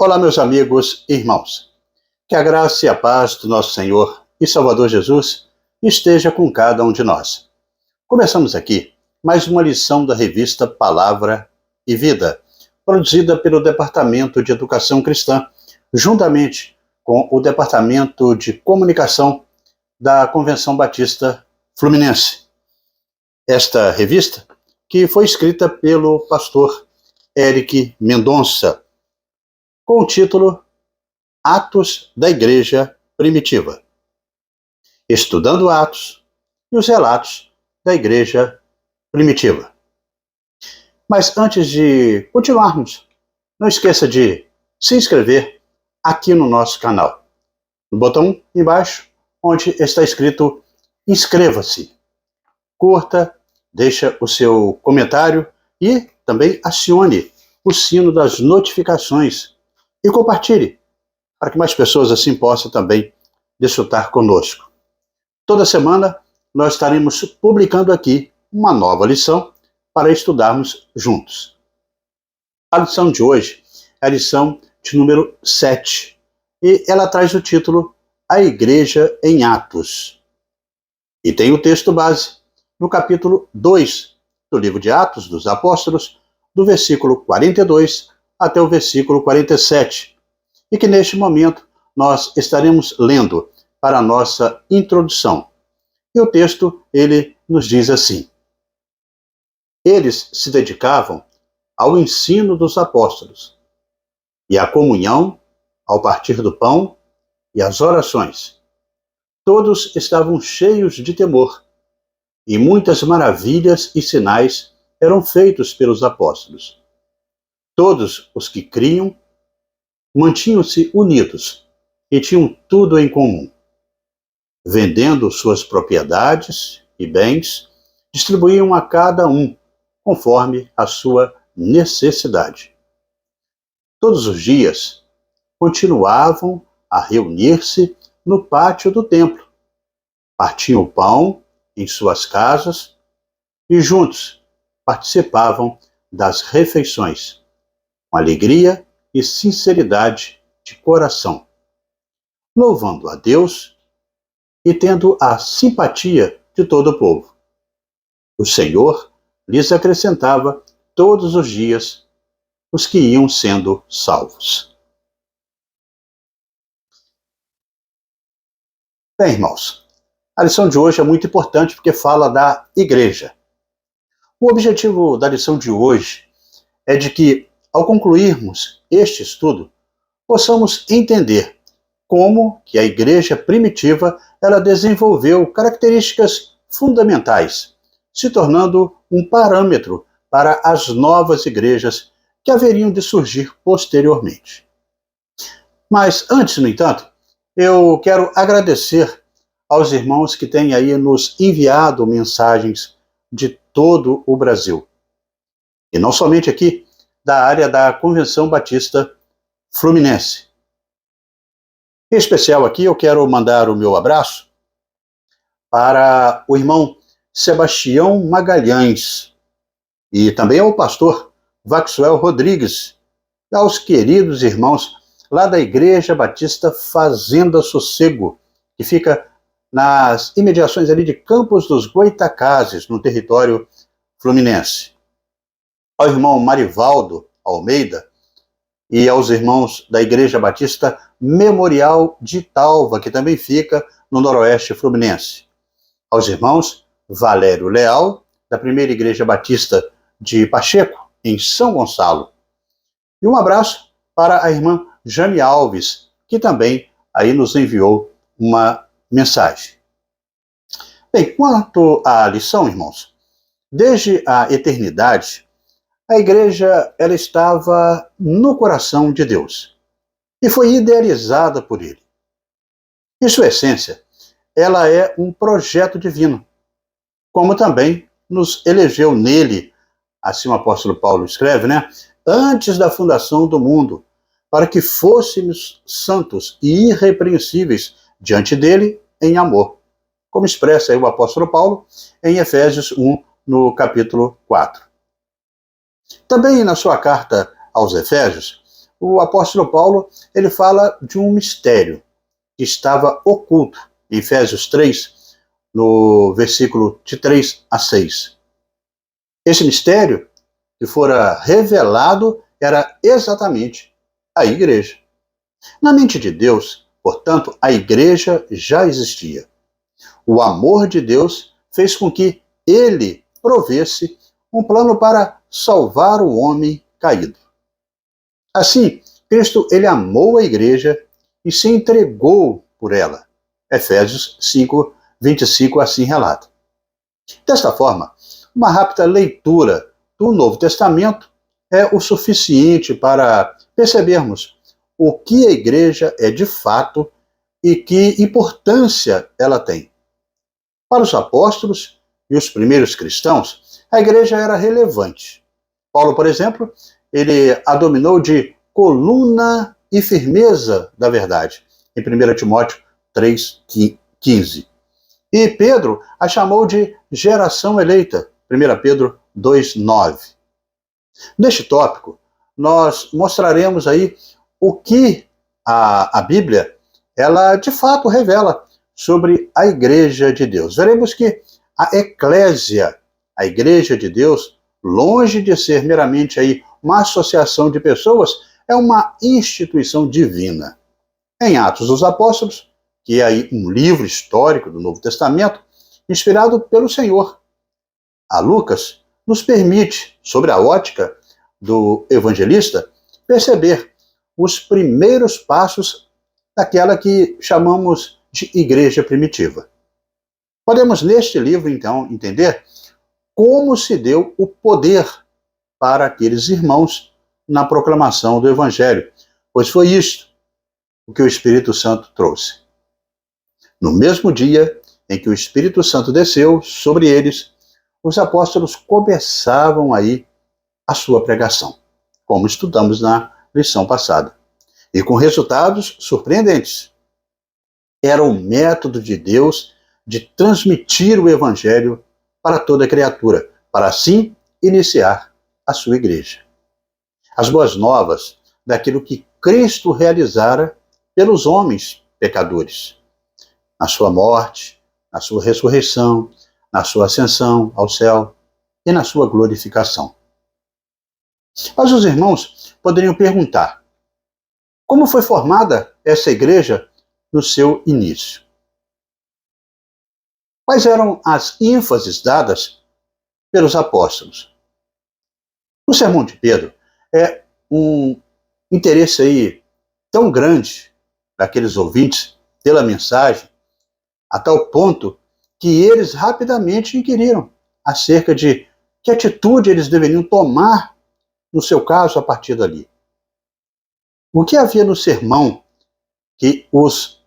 Olá, meus amigos e irmãos. Que a graça e a paz do nosso Senhor e Salvador Jesus esteja com cada um de nós. Começamos aqui mais uma lição da revista Palavra e Vida, produzida pelo Departamento de Educação Cristã, juntamente com o Departamento de Comunicação da Convenção Batista Fluminense. Esta revista, que foi escrita pelo pastor Eric Mendonça, com o título Atos da Igreja Primitiva, estudando Atos e os relatos da Igreja Primitiva. Mas antes de continuarmos, não esqueça de se inscrever aqui no nosso canal, no botão embaixo, onde está escrito inscreva-se. Curta, deixa o seu comentário e também acione o sino das notificações e compartilhe, para que mais pessoas assim possam também desfrutar conosco. Toda semana nós estaremos publicando aqui uma nova lição para estudarmos juntos. A lição de hoje é a lição de número 7 e ela traz o título A Igreja em Atos. E tem o texto base no capítulo 2 do livro de Atos dos Apóstolos, do versículo 42 até o versículo 47, e que neste momento nós estaremos lendo para a nossa introdução. E o texto, ele nos diz assim: Eles se dedicavam ao ensino dos apóstolos, e à comunhão, ao partir do pão e às orações. Todos estavam cheios de temor, e muitas maravilhas e sinais eram feitos pelos apóstolos. Todos os que criam mantinham-se unidos e tinham tudo em comum. Vendendo suas propriedades e bens, distribuíam a cada um conforme a sua necessidade. Todos os dias continuavam a reunir-se no pátio do templo, partiam o pão em suas casas e juntos participavam das refeições, com alegria e sinceridade de coração, louvando a Deus e tendo a simpatia de todo o povo. O Senhor lhes acrescentava todos os dias os que iam sendo salvos. Bem, irmãos, a lição de hoje é muito importante porque fala da igreja. O objetivo da lição de hoje é de que, ao concluirmos este estudo, possamos entender como que a igreja primitiva ela desenvolveu características fundamentais, se tornando um parâmetro para as novas igrejas que haveriam de surgir posteriormente. Mas antes, no entanto, eu quero agradecer aos irmãos que têm aí nos enviado mensagens de todo o Brasil. E não somente aqui, da área da Convenção Batista Fluminense. Em especial aqui eu quero mandar o meu abraço para o irmão Sebastião Magalhães e também ao pastor Vaxuel Rodrigues e aos queridos irmãos lá da Igreja Batista Fazenda Sossego, que fica nas imediações ali de Campos dos Goitacazes, no território fluminense. Ao irmão Marivaldo Almeida e aos irmãos da Igreja Batista Memorial de Talva, que também fica no noroeste fluminense. Aos irmãos Valério Leal, da Primeira Igreja Batista de Pacheco, em São Gonçalo. E um abraço para a irmã Jane Alves, que também aí nos enviou uma mensagem. Bem, quanto à lição, irmãos, desde a eternidade, a igreja ela estava no coração de Deus e foi idealizada por ele. Em sua essência, ela é um projeto divino, como também nos elegeu nele, assim o apóstolo Paulo escreve, antes da fundação do mundo, para que fôssemos santos e irrepreensíveis diante dele em amor, como expressa aí o apóstolo Paulo em Efésios 1, no capítulo 4. Também na sua carta aos Efésios, o apóstolo Paulo ele fala de um mistério que estava oculto em Efésios 3, no versículo de 3 a 6. Esse mistério que fora revelado era exatamente a igreja. Na mente de Deus, portanto, a igreja já existia. O amor de Deus fez com que ele provesse um plano para salvar o homem caído. Assim, Cristo ele amou a igreja e se entregou por ela. Efésios 5, 25 assim relata. Desta forma, uma rápida leitura do Novo Testamento é o suficiente para percebermos o que a igreja é de fato e que importância ela tem. Para os apóstolos e os primeiros cristãos, a igreja era relevante. Paulo, por exemplo, ele a dominou de coluna e firmeza da verdade, em 1 Timóteo 3,15. E Pedro a chamou de geração eleita, 1 Pedro 2,9. Neste tópico, nós mostraremos aí o que a Bíblia, ela de fato revela sobre a Igreja de Deus. Veremos que a eclésia, a Igreja de Deus, longe de ser meramente aí uma associação de pessoas, é uma instituição divina. Em Atos dos Apóstolos, que é aí um livro histórico do Novo Testamento, inspirado pelo Senhor, a Lucas nos permite, sob a ótica do evangelista, perceber os primeiros passos daquela que chamamos de igreja primitiva. Podemos, neste livro, então, entender como se deu o poder para aqueles irmãos na proclamação do Evangelho, pois foi isto o que o Espírito Santo trouxe. No mesmo dia em que o Espírito Santo desceu sobre eles, os apóstolos começavam aí a sua pregação, como estudamos na lição passada, e com resultados surpreendentes. Era o método de Deus de transmitir o Evangelho para toda criatura, para assim iniciar a sua igreja. As boas novas daquilo que Cristo realizara pelos homens pecadores, na sua morte, na sua ressurreição, na sua ascensão ao céu e na sua glorificação. Mas os irmãos poderiam perguntar: como foi formada essa igreja no seu início? Quais eram as ênfases dadas pelos apóstolos? O sermão de Pedro é um interesse aí tão grande daqueles ouvintes pela mensagem, a tal ponto que eles rapidamente inquiriram acerca de que atitude eles deveriam tomar no seu caso a partir dali. O que havia no sermão que os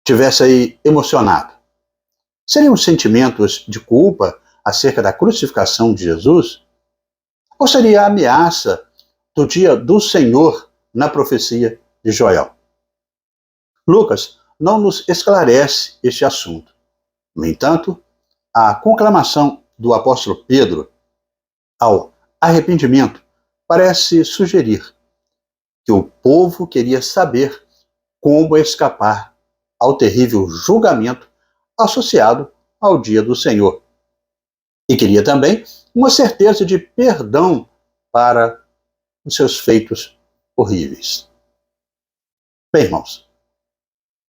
tivesse aí emocionado? Seriam sentimentos de culpa acerca da crucificação de Jesus? Ou seria a ameaça do dia do Senhor na profecia de Joel? Lucas não nos esclarece este assunto. No entanto, a conclamação do apóstolo Pedro ao arrependimento parece sugerir que o povo queria saber como escapar ao terrível julgamento associado ao dia do Senhor. E queria também uma certeza de perdão para os seus feitos horríveis. Bem, irmãos,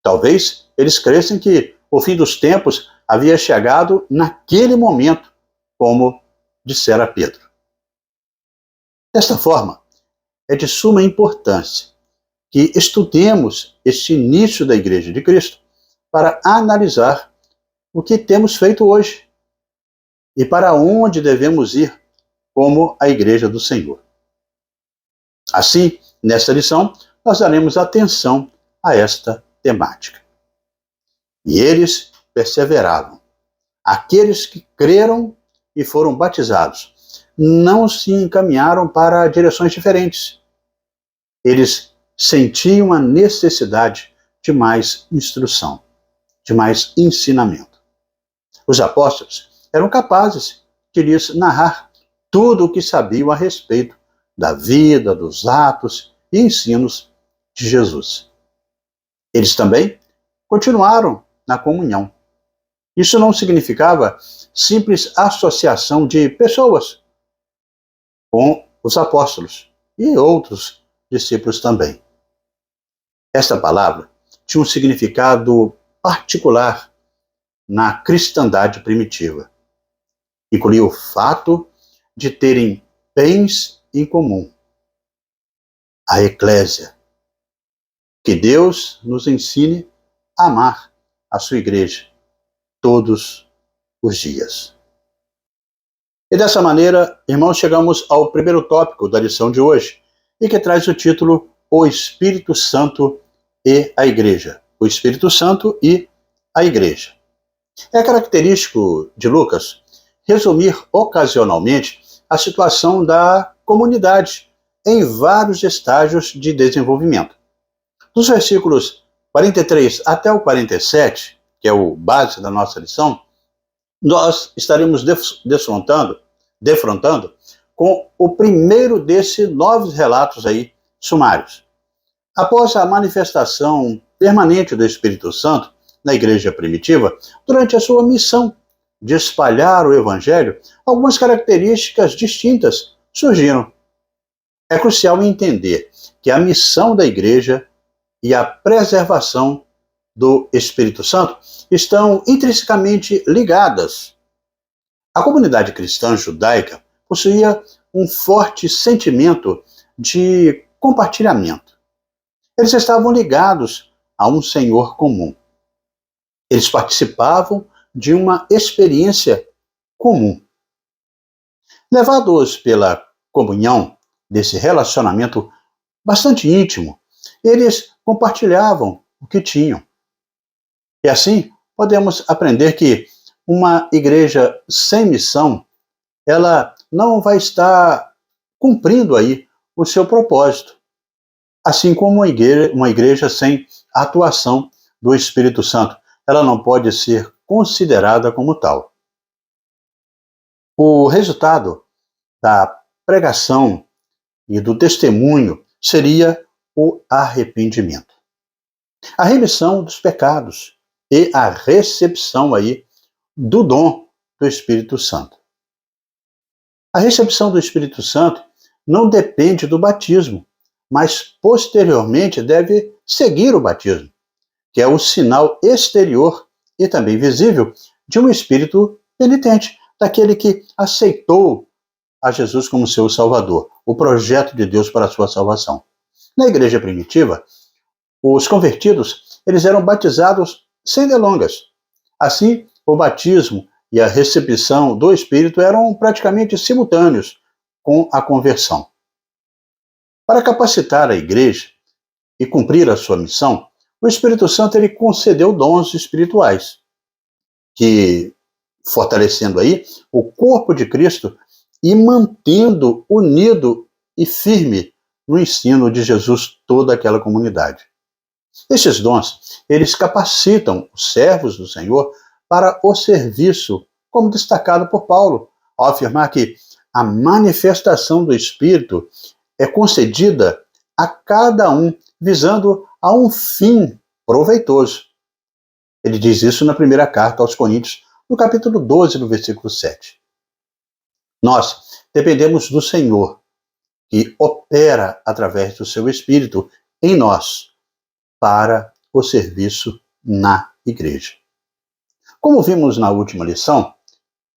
talvez eles crescem que o fim dos tempos havia chegado naquele momento, como dissera Pedro. Desta forma, é de suma importância que estudemos este início da Igreja de Cristo para analisar o que temos feito hoje e para onde devemos ir como a Igreja do Senhor. Assim, nesta lição, nós daremos atenção a esta temática. E eles perseveravam. Aqueles que creram e foram batizados não se encaminharam para direções diferentes. Eles sentiam a necessidade de mais instrução, de mais ensinamento. Os apóstolos eram capazes de lhes narrar tudo o que sabiam a respeito da vida, dos atos e ensinos de Jesus. Eles também continuaram na comunhão. Isso não significava simples associação de pessoas com os apóstolos e outros discípulos também. Esta palavra tinha um significado particular na cristandade primitiva. Incluía o fato de terem bens em comum. A eclésia. Que Deus nos ensine a amar a sua igreja todos os dias. E dessa maneira, irmãos, chegamos ao primeiro tópico da lição de hoje, e que traz o título O Espírito Santo e a Igreja. O Espírito Santo e a Igreja. É característico de Lucas resumir ocasionalmente a situação da comunidade em vários estágios de desenvolvimento. Dos versículos 43 até o 47, que é o base da nossa lição, nós estaremos defrontando com o primeiro desses 9 relatos aí sumários. Após a manifestação permanente do Espírito Santo na igreja primitiva, durante a sua missão de espalhar o evangelho, algumas características distintas surgiram. É crucial entender que a missão da igreja e a preservação do Espírito Santo estão intrinsecamente ligadas. A comunidade cristã judaica possuía um forte sentimento de compartilhamento. Eles estavam ligados a um Senhor comum. Eles participavam de uma experiência comum. Levados pela comunhão desse relacionamento bastante íntimo, eles compartilhavam o que tinham. E assim, podemos aprender que uma igreja sem missão, ela não vai estar cumprindo aí o seu propósito. Assim como uma igreja sem atuação do Espírito Santo, ela não pode ser considerada como tal. O resultado da pregação e do testemunho seria o arrependimento. A remissão dos pecados e a recepção aí do dom do Espírito Santo. A recepção do Espírito Santo não depende do batismo, mas posteriormente deve seguir o batismo, que é o sinal exterior e também visível de um espírito penitente, daquele que aceitou a Jesus como seu Salvador, o projeto de Deus para a sua salvação. Na igreja primitiva, os convertidos, eles eram batizados sem delongas. Assim, o batismo e a recepção do Espírito eram praticamente simultâneos com a conversão. Para capacitar a igreja e cumprir a sua missão, o Espírito Santo ele concedeu dons espirituais, que, fortalecendo aí o corpo de Cristo e mantendo unido e firme no ensino de Jesus toda aquela comunidade. Esses dons, eles capacitam os servos do Senhor para o serviço, como destacado por Paulo, ao afirmar que a manifestação do Espírito é concedida a cada um, visando a um fim proveitoso. Ele diz isso na primeira carta aos Coríntios, no capítulo 12, no versículo 7. Nós dependemos do Senhor, que opera através do seu Espírito em nós, para o serviço na igreja. Como vimos na última lição,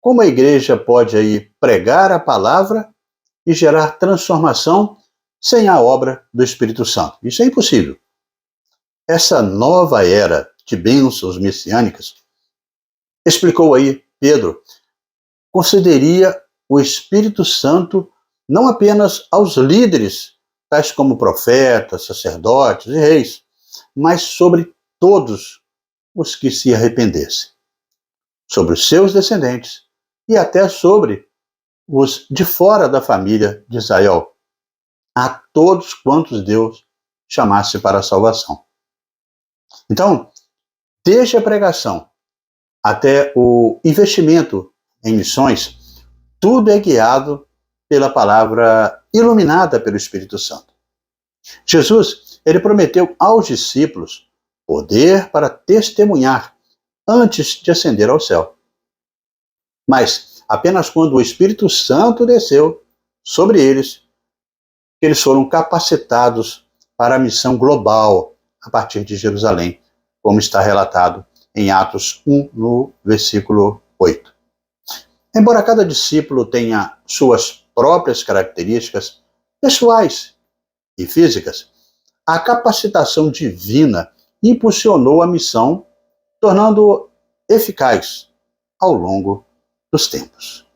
como a igreja pode aí pregar a palavra e gerar transformação sem a obra do Espírito Santo? Isso é impossível. Essa nova era de bênçãos messiânicas, explicou aí Pedro, concederia o Espírito Santo não apenas aos líderes, tais como profetas, sacerdotes e reis, mas sobre todos os que se arrependessem, sobre os seus descendentes e até sobre os de fora da família de Israel, a todos quantos Deus chamasse para a salvação. Então, desde a pregação até o investimento em missões, tudo é guiado pela palavra iluminada pelo Espírito Santo. Jesus, ele prometeu aos discípulos poder para testemunhar antes de ascender ao céu. Mas apenas quando o Espírito Santo desceu sobre eles foram capacitados para a missão global a partir de Jerusalém, como está relatado em Atos 1, no versículo 8. Embora cada discípulo tenha suas próprias características pessoais e físicas, a capacitação divina impulsionou a missão, tornando-o eficaz ao longo dos tempos.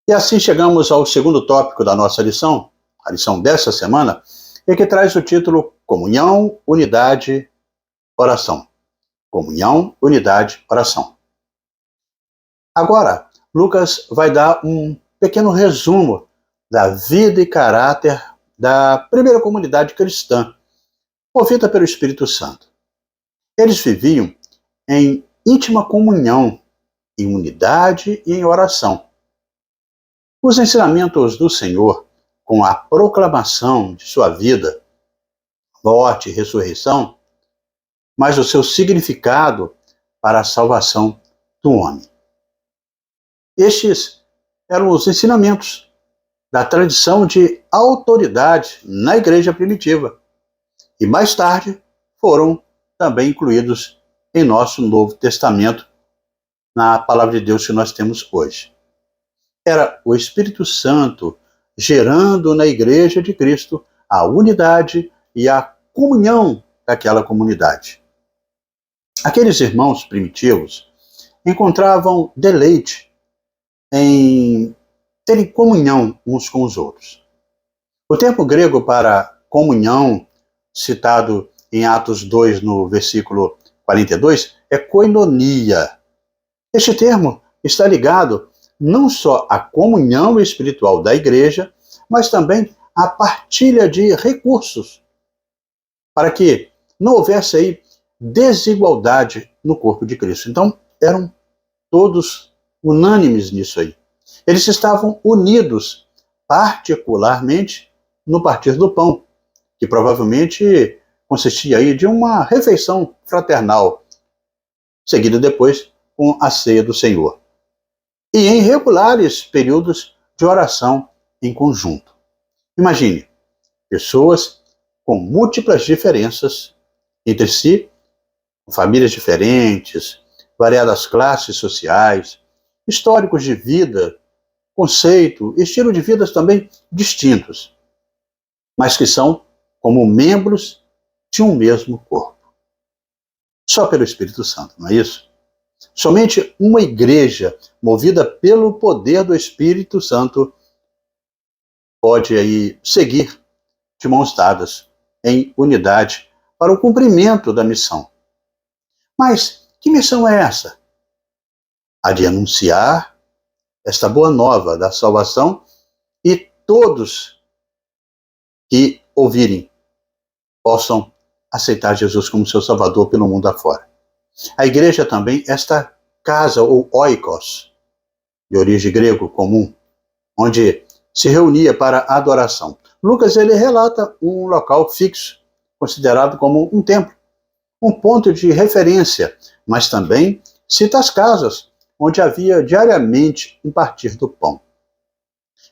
E assim chegamos ao segundo tópico da nossa lição, a lição dessa semana, e que traz o título Comunhão, Unidade, Oração. Comunhão, Unidade, Oração. Agora, Lucas vai dar um pequeno resumo da vida e caráter da primeira comunidade cristã, movida pelo Espírito Santo. Eles viviam em íntima comunhão, em unidade e em oração. Os ensinamentos do Senhor, com a proclamação de sua vida, morte e ressurreição, mas o seu significado para a salvação do homem. Estes eram os ensinamentos da tradição de autoridade na igreja primitiva e mais tarde foram também incluídos em nosso Novo Testamento, na palavra de Deus que nós temos hoje. Era o Espírito Santo gerando na igreja de Cristo a unidade e a comunhão daquela comunidade. Aqueles irmãos primitivos encontravam deleite em terem comunhão uns com os outros. O termo grego para comunhão, citado em Atos 2, no versículo 42, é koinonia. Este termo está ligado não só à comunhão espiritual da igreja, mas também à partilha de recursos, para que não houvesse aí desigualdade no corpo de Cristo. Então, eram todos unânimes nisso aí. Eles estavam unidos, particularmente no partir do pão, que provavelmente consistia aí de uma refeição fraternal, seguida depois com a ceia do Senhor. E em regulares períodos de oração em conjunto. Imagine, pessoas com múltiplas diferenças entre si, com famílias diferentes, variadas classes sociais, históricos de vida, conceito, estilo de vida também distintos, mas que são como membros de um mesmo corpo. Só pelo Espírito Santo, não é isso? Somente uma igreja movida pelo poder do Espírito Santo pode aí seguir de mãos dadas em unidade para o cumprimento da missão. Mas que missão é essa? A de anunciar esta boa nova da salvação e todos que ouvirem possam aceitar Jesus como seu Salvador pelo mundo afora. A igreja também, esta casa ou oikos, de origem grego comum, onde se reunia para a adoração. Lucas ele relata um local fixo, considerado como um templo, um ponto de referência, mas também cita as casas, onde havia diariamente um partir do pão.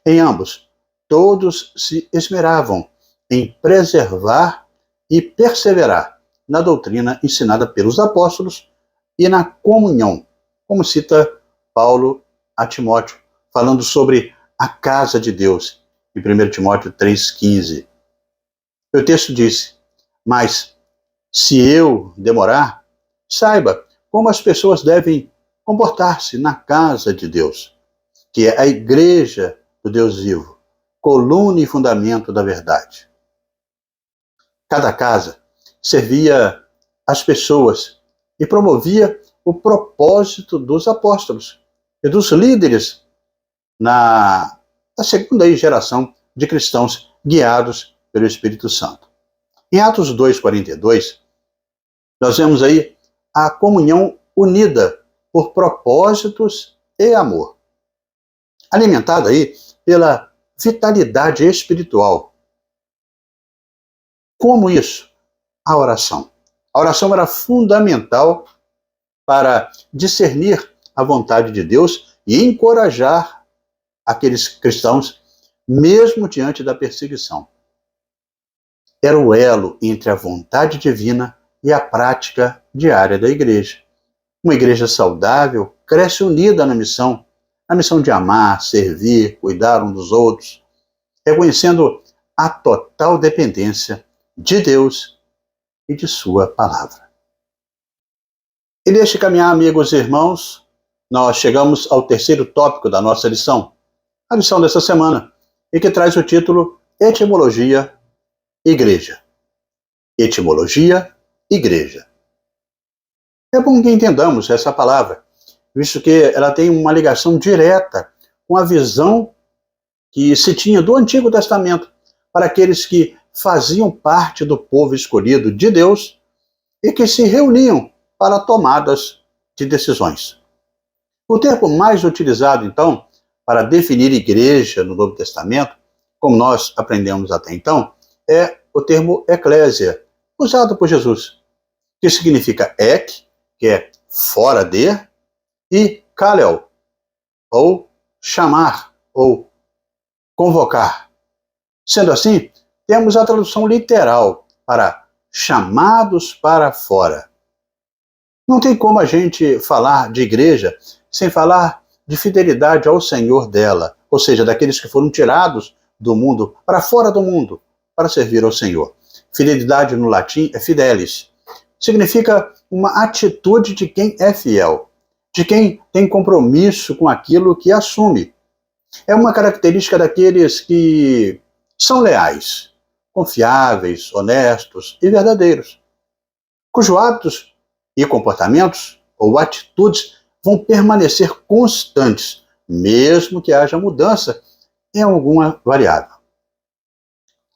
Em ambos, todos se esmeravam em preservar e perseverar na doutrina ensinada pelos apóstolos e na comunhão, como cita Paulo a Timóteo, falando sobre a casa de Deus, em 1 Timóteo 3,15. O texto diz: mas se eu demorar, saiba como as pessoas devem comportar-se na casa de Deus, que é a igreja do Deus vivo, coluna e fundamento da verdade. Cada casa servia as pessoas e promovia o propósito dos apóstolos e dos líderes na segunda geração de cristãos guiados pelo Espírito Santo. Em Atos 2,42, nós vemos aí a comunhão unida por propósitos e amor, alimentada aí pela vitalidade espiritual, Como isso? A oração. A oração era fundamental para discernir a vontade de Deus e encorajar aqueles cristãos, mesmo diante da perseguição. Era o elo entre a vontade divina e a prática diária da igreja. Uma igreja saudável cresce unida na missão de amar, servir, cuidar um dos outros, reconhecendo a total dependência de Deus e de sua palavra. E neste caminhar, amigos e irmãos, nós chegamos ao terceiro tópico da nossa lição, a lição dessa semana, e que traz o título Etimologia, Igreja. Etimologia, Igreja. É bom que entendamos essa palavra, visto que ela tem uma ligação direta com a visão que se tinha do Antigo Testamento para aqueles que faziam parte do povo escolhido de Deus e que se reuniam para tomadas de decisões. O termo mais utilizado, então, para definir igreja no Novo Testamento, como nós aprendemos até então, é o termo eclésia, usado por Jesus, que significa ek, que é fora de, e kalel, ou chamar, ou convocar. Sendo assim, temos a tradução literal para chamados para fora. Não tem como a gente falar de igreja sem falar de fidelidade ao Senhor dela, ou seja, daqueles que foram tirados do mundo para fora do mundo para servir ao Senhor. Fidelidade no latim é fidelis. Significa uma atitude de quem é fiel, de quem tem compromisso com aquilo que assume. É uma característica daqueles que são leais, confiáveis, honestos e verdadeiros, cujos hábitos e comportamentos ou atitudes vão permanecer constantes, mesmo que haja mudança em alguma variável.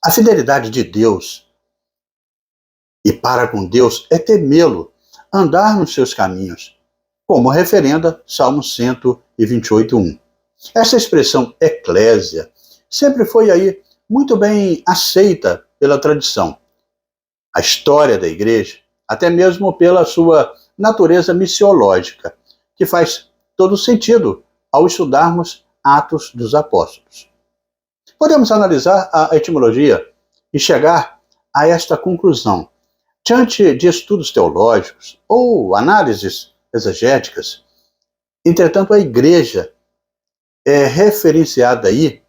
A fidelidade de Deus e para com Deus é temê-lo, andar nos seus caminhos, como referenda Salmo 128:1. Essa expressão eclésia sempre foi aí muito bem aceita pela tradição. A história da igreja, até mesmo pela sua natureza missiológica, que faz todo sentido ao estudarmos Atos dos Apóstolos. Podemos analisar a etimologia e chegar a esta conclusão. Diante de estudos teológicos ou análises exegéticas, entretanto, a igreja é referenciada aí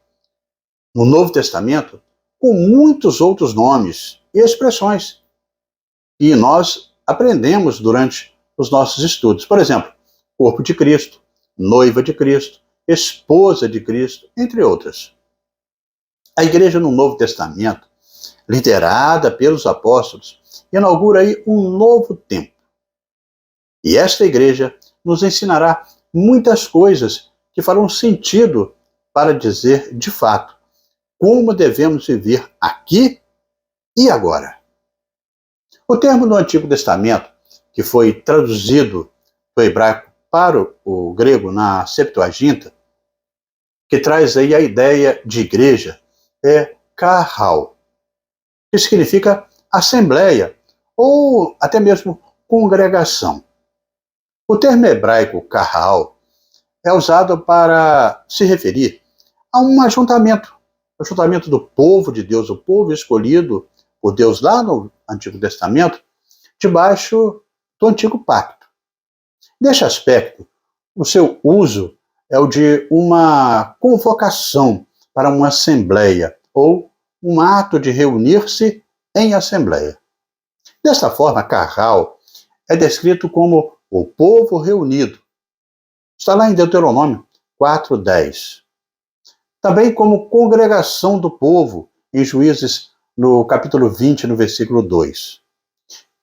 no Novo Testamento com muitos outros nomes e expressões que nós aprendemos durante os nossos estudos. Por exemplo, corpo de Cristo, noiva de Cristo, esposa de Cristo, entre outras. A igreja no Novo Testamento, liderada pelos apóstolos, inaugura aí um novo tempo. E esta igreja nos ensinará muitas coisas que farão sentido para dizer, de fato, como devemos viver aqui e agora. O termo do Antigo Testamento, que foi traduzido do hebraico para o grego na Septuaginta, que traz aí a ideia de igreja, é kahal, que significa assembleia ou até mesmo congregação. O termo hebraico kahal é usado para se referir a um ajuntamento do povo de Deus, o povo escolhido por Deus lá no Antigo Testamento, debaixo do Antigo Pacto. Neste aspecto, o seu uso é o de uma convocação para uma assembleia ou um ato de reunir-se em assembleia. Desta forma, kahal é descrito como o povo reunido. Está lá em Deuteronômio 4:10. Também como congregação do povo, em Juízes, no capítulo 20, no versículo 2.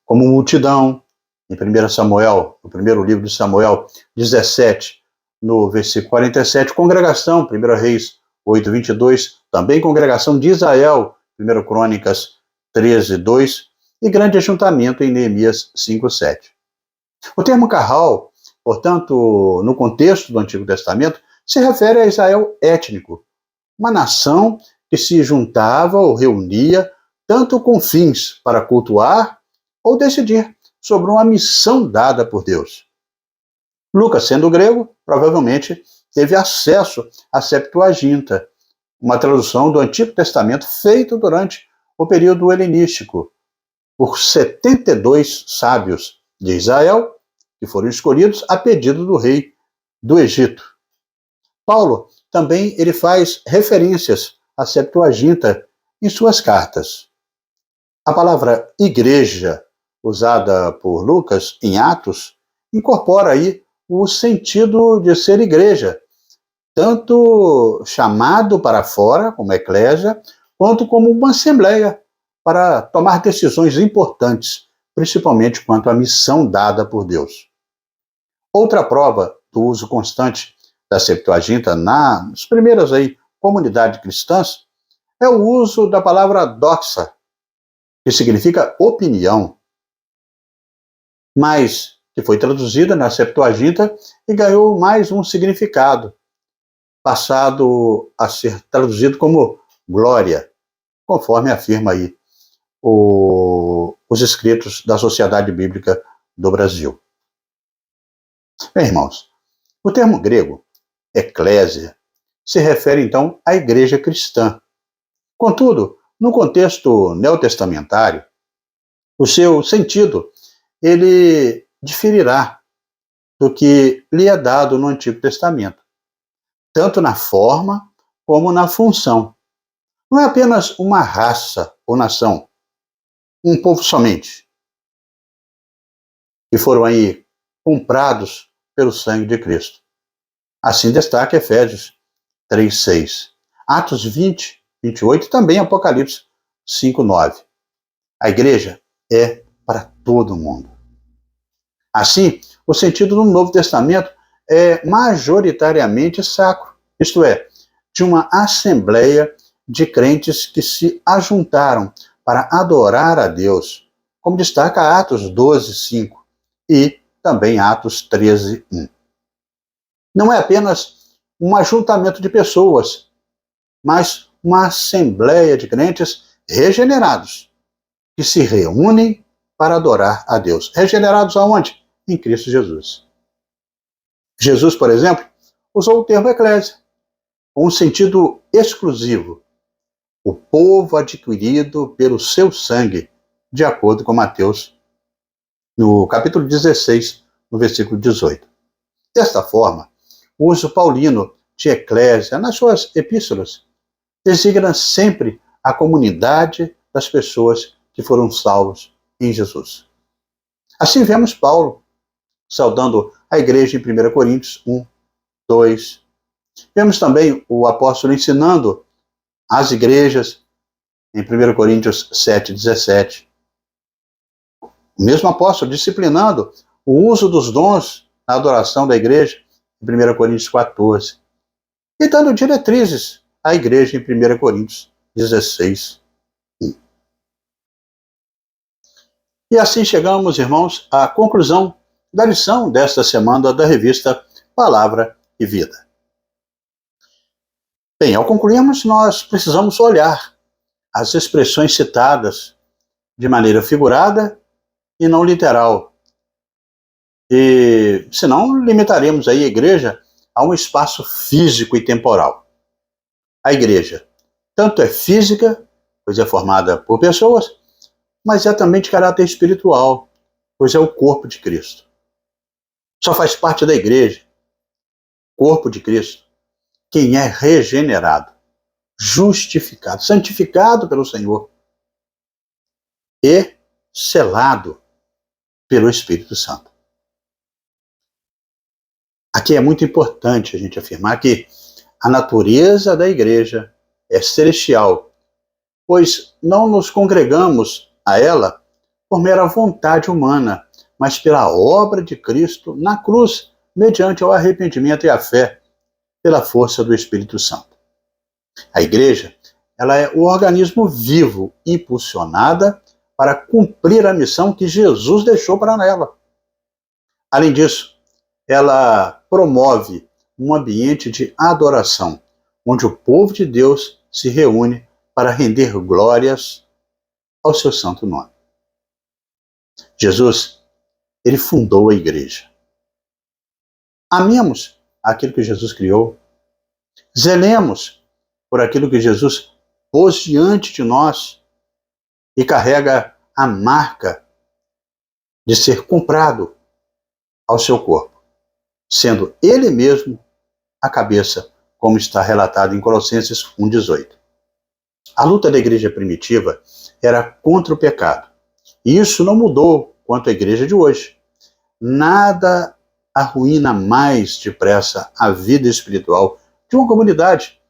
Como multidão, em 1 Samuel, no primeiro livro de Samuel 17, no versículo 47. Congregação, 1 Reis 8:22. Também congregação de Israel, 1 Crônicas 13:2. E grande ajuntamento em Neemias 5:7. O termo kahal, portanto, no contexto do Antigo Testamento, se refere a Israel étnico, uma nação que se juntava ou reunia tanto com fins para cultuar ou decidir sobre uma missão dada por Deus. Lucas, sendo grego, provavelmente teve acesso à Septuaginta, uma tradução do Antigo Testamento feita durante o período helenístico por 72 sábios de Israel, que foram escolhidos a pedido do rei do Egito. Paulo também ele faz referências à Septuaginta em suas cartas. A palavra igreja, usada por Lucas em Atos, incorpora aí o sentido de ser igreja, tanto chamado para fora, como eclésia, quanto como uma assembleia para tomar decisões importantes, principalmente quanto à missão dada por Deus. Outra prova do uso constante da Septuaginta nas primeiras comunidades cristãs é o uso da palavra doxa, que significa opinião, mas que foi traduzida na Septuaginta e ganhou mais um significado, passado a ser traduzido como glória, conforme afirma aí os escritos da Sociedade Bíblica do Brasil. Bem, irmãos, o termo grego, eclésia, se refere então à igreja cristã. Contudo, no contexto neotestamentário, o seu sentido ele diferirá do que lhe é dado no Antigo Testamento, tanto na forma como na função. Não é apenas uma raça ou nação, um povo somente, que foram aí comprados pelo sangue de Cristo. Assim destaca Efésios 3:6, Atos 20:28 e também Apocalipse 5:9. A igreja é para todo mundo. Assim, o sentido do Novo Testamento é majoritariamente sacro, isto é, de uma assembleia de crentes que se ajuntaram para adorar a Deus, como destaca Atos 12:5 e também Atos 13:1. Não é apenas um ajuntamento de pessoas, mas uma assembleia de crentes regenerados, que se reúnem para adorar a Deus. Regenerados aonde? Em Cristo Jesus. Jesus, por exemplo, usou o termo eclésia, com um sentido exclusivo, o povo adquirido pelo seu sangue, de acordo com Mateus, no capítulo 16, no versículo 18. Desta forma, o uso paulino de eclésia nas suas epístolas designa sempre a comunidade das pessoas que foram salvos em Jesus. Assim vemos Paulo saudando a igreja em 1 Coríntios 1:2. Vemos também o apóstolo ensinando as igrejas em 1 Coríntios 7:17. O mesmo apóstolo disciplinando o uso dos dons na adoração da igreja em 1 Coríntios 14. E dando diretrizes à igreja em 1 Coríntios 16:1. E assim chegamos, irmãos, à conclusão da lição desta semana da revista Palavra e Vida. Bem, ao concluirmos, nós precisamos olhar as expressões citadas de maneira figurada e não literal. E senão limitaremos aí a igreja a um espaço físico e temporal. A igreja tanto é física, pois é formada por pessoas, mas é também de caráter espiritual, pois é o corpo de Cristo. Só faz parte da igreja, corpo de Cristo, quem é regenerado, justificado, santificado pelo Senhor e selado pelo Espírito Santo. Aqui é muito importante a gente afirmar que a natureza da igreja é celestial, pois não nos congregamos a ela por mera vontade humana, mas pela obra de Cristo na cruz, mediante o arrependimento e a fé, pela força do Espírito Santo. A igreja, ela é o organismo vivo, impulsionada para cumprir a missão que Jesus deixou para ela. Além disso, ela promove um ambiente de adoração, onde o povo de Deus se reúne para render glórias ao seu santo nome. Jesus, ele fundou a igreja. Amemos aquilo que Jesus criou. Zelemos por aquilo que Jesus pôs diante de nós e carrega a marca de ser comprado ao seu corpo, sendo ele mesmo a cabeça, como está relatado em Colossenses 1,18. A luta da igreja primitiva era contra o pecado. E isso não mudou quanto à igreja de hoje. Nada arruína mais depressa a vida espiritual de uma comunidade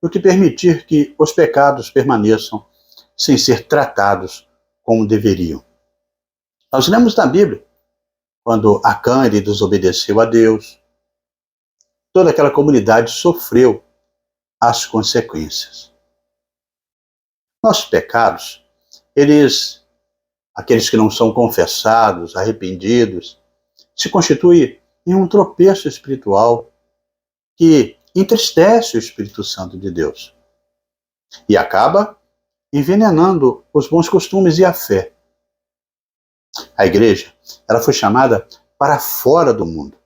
do que permitir que os pecados permaneçam sem ser tratados como deveriam. Nós lemos na Bíblia, quando Acã ele desobedeceu a Deus, toda aquela comunidade sofreu as consequências. Nossos pecados, aqueles que não são confessados, arrependidos, se constituem em um tropeço espiritual que entristece o Espírito Santo de Deus e acaba envenenando os bons costumes e a fé. A igreja, ela foi chamada para fora do mundo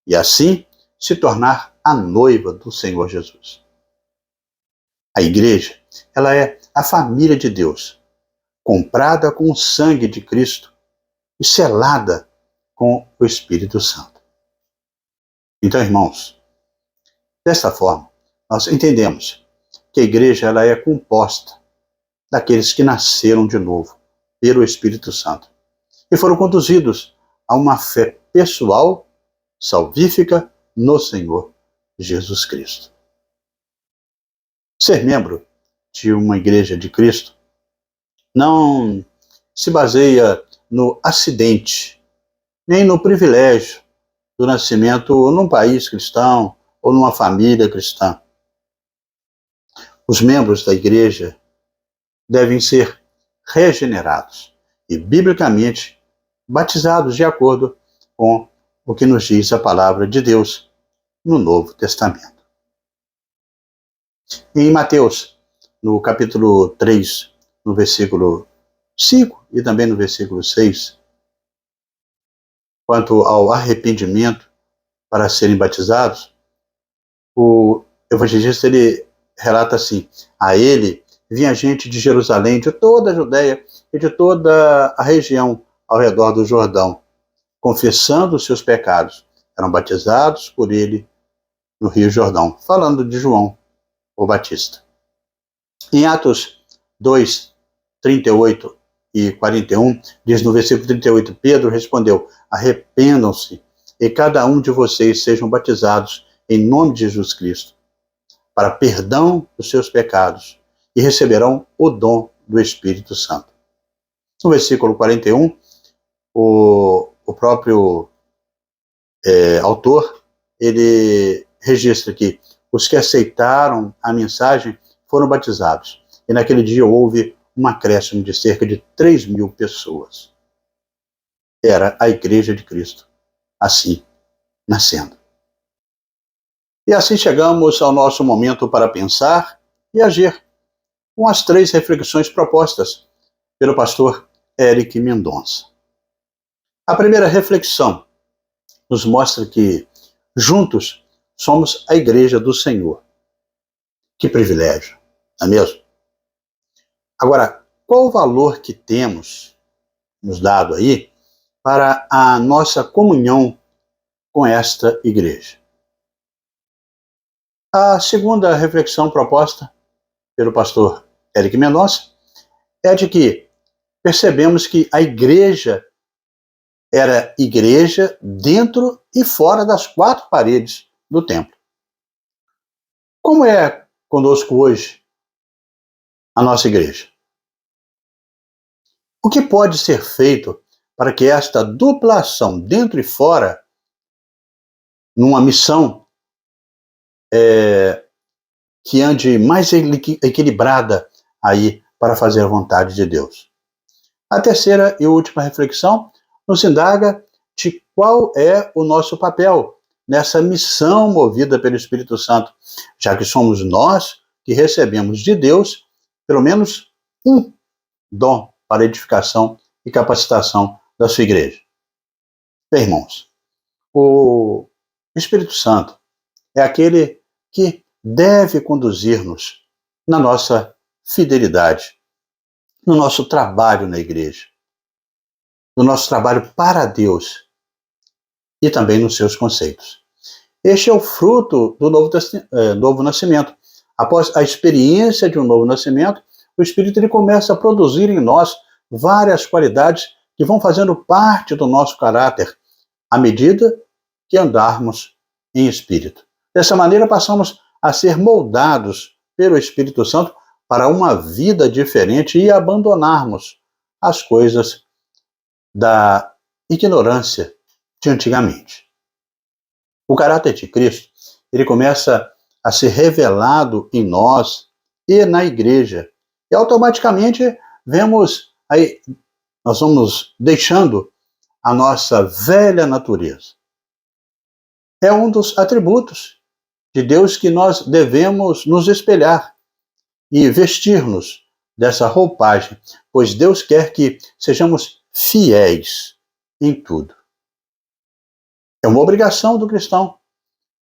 e assim se tornar a noiva do Senhor Jesus. A igreja, ela é a família de Deus, comprada com o sangue de Cristo e selada com o Espírito Santo. Então, irmãos, desta forma, nós entendemos que a igreja ela é composta daqueles que nasceram de novo pelo Espírito Santo e foram conduzidos a uma fé pessoal, salvífica no Senhor Jesus Cristo. Ser membro de uma igreja de Cristo não se baseia no acidente, nem no privilégio do nascimento num país cristão ou numa família cristã. Os membros da igreja devem ser regenerados e, biblicamente, batizados de acordo com o que nos diz a palavra de Deus no Novo Testamento. Em Mateus, no capítulo 3, no versículo 5 e também no versículo 6, quanto ao arrependimento para serem batizados, o evangelista ele relata assim: a ele vinha gente de Jerusalém, de toda a Judéia e de toda a região ao redor do Jordão, confessando os seus pecados. Eram batizados por ele no Rio Jordão, falando de João, o Batista. Em Atos 2, 38 e 41, diz no versículo 38, Pedro respondeu: arrependam-se e cada um de vocês sejam batizados em nome de Jesus Cristo, para perdão dos seus pecados, e receberão o dom do Espírito Santo. No versículo 41, o próprio autor, ele registra que os que aceitaram a mensagem foram batizados. E naquele dia houve um acréscimo de cerca de 3.000 pessoas. Era a Igreja de Cristo, assim, nascendo. E assim chegamos ao nosso momento para pensar e agir, com as 3 reflexões propostas pelo pastor Eric Mendonça. A primeira reflexão nos mostra que juntos somos a Igreja do Senhor. Que privilégio, não é mesmo? Agora, qual o valor que temos nos dado aí para a nossa comunhão com esta igreja? A segunda reflexão proposta pelo pastor Eric Mendonça é de que percebemos que a igreja era igreja dentro e fora das 4 paredes do templo. Como é conosco hoje a nossa igreja? O que pode ser feito para que esta dupla ação, dentro e fora, numa missão que ande mais equilibrada aí para fazer a vontade de Deus? A terceira e última reflexão nos indaga de qual é o nosso papel nessa missão movida pelo Espírito Santo, já que somos nós que recebemos de Deus pelo menos um dom para a edificação e capacitação da sua igreja. Bem, irmãos, o Espírito Santo é aquele que deve conduzir-nos na nossa fidelidade, no nosso trabalho na igreja, no nosso trabalho para Deus e também nos seus conceitos. Este é o fruto do novo nascimento. Após a experiência de um novo nascimento, o Espírito ele começa a produzir em nós várias qualidades que vão fazendo parte do nosso caráter à medida que andarmos em Espírito. Dessa maneira, passamos a ser moldados pelo Espírito Santo para uma vida diferente e abandonarmos as coisas da ignorância de antigamente. O caráter de Cristo, ele começa a ser revelado em nós e na igreja. E automaticamente nós vamos deixando a nossa velha natureza. É um dos atributos de Deus que nós devemos nos espelhar e vestir-nos dessa roupagem, pois Deus quer que sejamos fiéis em tudo. É uma obrigação do cristão,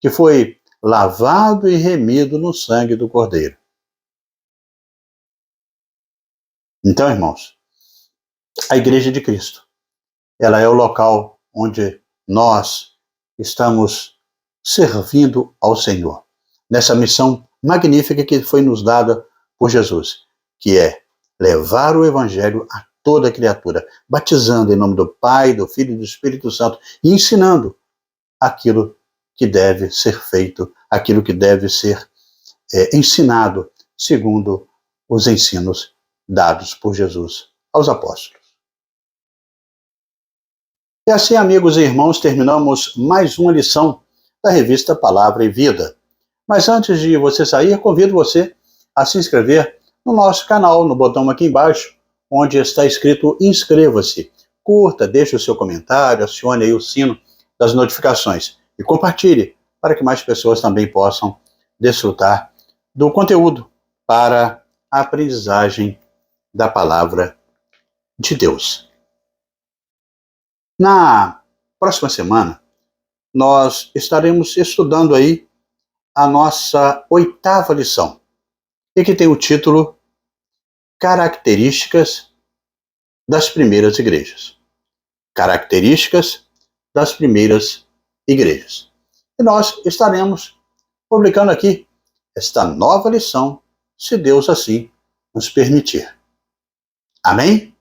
que foi lavado e remido no sangue do Cordeiro. Então, irmãos, a Igreja de Cristo, ela é o local onde nós estamos servindo ao Senhor, nessa missão magnífica que foi nos dada por Jesus, que é levar o Evangelho a toda criatura, batizando em nome do Pai, do Filho e do Espírito Santo e ensinando aquilo que deve ser feito, aquilo que deve ser ensinado segundo os ensinos dados por Jesus aos apóstolos. E assim, amigos e irmãos, terminamos mais uma lição da revista Palavra e Vida. Mas antes de você sair, convido você a se inscrever no nosso canal, no botão aqui embaixo, onde está escrito inscreva-se. Curta, deixe o seu comentário, acione aí o sino das notificações e compartilhe para que mais pessoas também possam desfrutar do conteúdo para a aprendizagem da Palavra de Deus. Na próxima semana, nós estaremos estudando aí a nossa 8ª lição, e que tem o título Características das Primeiras Igrejas. Características das Primeiras Igrejas. E nós estaremos publicando aqui esta nova lição, se Deus assim nos permitir. Amém?